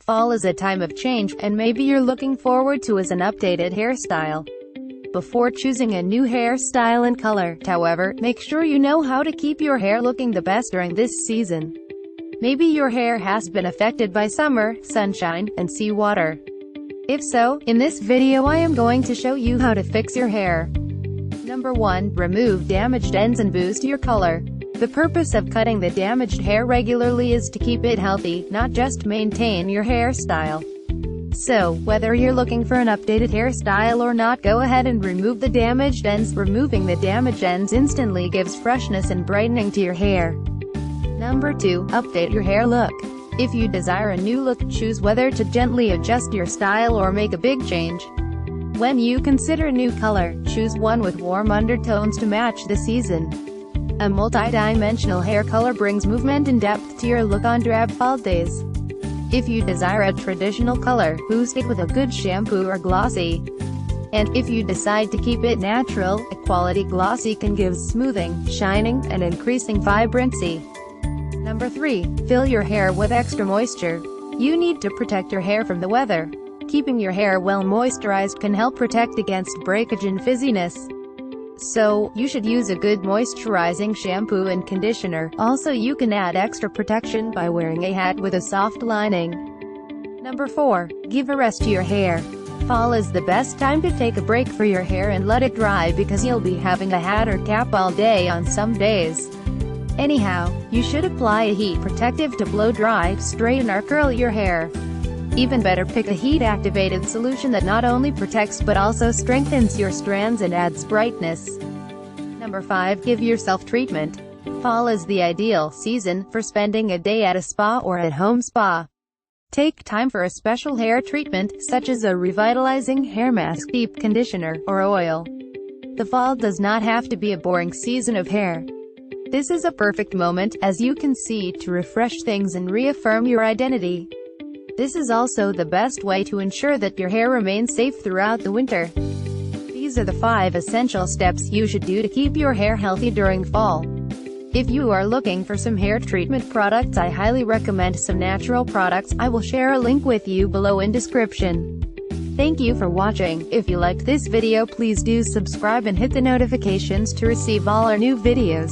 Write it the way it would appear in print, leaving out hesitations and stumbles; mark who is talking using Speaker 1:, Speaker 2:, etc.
Speaker 1: Fall is a time of change, and maybe you're looking forward to an updated hairstyle. Before choosing a new hairstyle and color, however, make sure you know how to keep your hair looking the best during this season. Maybe your hair has been affected by summer, sunshine, and seawater. If so, in this video I am going to show you how to fix your hair. Number 1. Remove damaged ends and boost your color. The purpose of cutting the damaged hair regularly is to keep it healthy, not just maintain your hairstyle. So, whether you're looking for an updated hairstyle or not, go ahead and remove the damaged ends. Removing the damaged ends instantly gives freshness and brightening to your hair. Number 2. Update your hair look. If you desire a new look, choose whether to gently adjust your style or make a big change. When you consider a new color, choose one with warm undertones to match the season. A multi-dimensional hair color brings movement and depth to your look on drab fall days. If you desire a traditional color, boost it with a good shampoo or glossy. And if you decide to keep it natural, a quality glossy can give smoothing, shining, and increasing vibrancy. Number 3. Fill your hair with extra moisture. You need to protect your hair from the weather. Keeping your hair well moisturized can help protect against breakage and fizziness. So, you should use a good moisturizing shampoo and conditioner. Also, you can add extra protection by wearing a hat with a soft lining. Number 4. Give a rest to your hair. Fall is the best time to take a break for your hair and let it dry, because you'll be having a hat or cap all day on some days. Anyhow, you should apply a heat protective to blow dry, straighten or curl your hair. Even better, pick a heat-activated solution that not only protects but also strengthens your strands and adds brightness. Number 5. Give yourself treatment. Fall is the ideal season for spending a day at a spa or at-home spa. Take time for a special hair treatment, such as a revitalizing hair mask, deep conditioner, or oil. The fall does not have to be a boring season of hair. This is a perfect moment, as you can see, to refresh things and reaffirm your identity. This is also the best way to ensure that your hair remains safe throughout the winter. These are the 5 essential steps you should do to keep your hair healthy during fall. If you are looking for some hair treatment products, I highly recommend some natural products. I will share a link with you below in description. Thank you for watching. If you liked this video, please do subscribe and hit the notifications to receive all our new videos.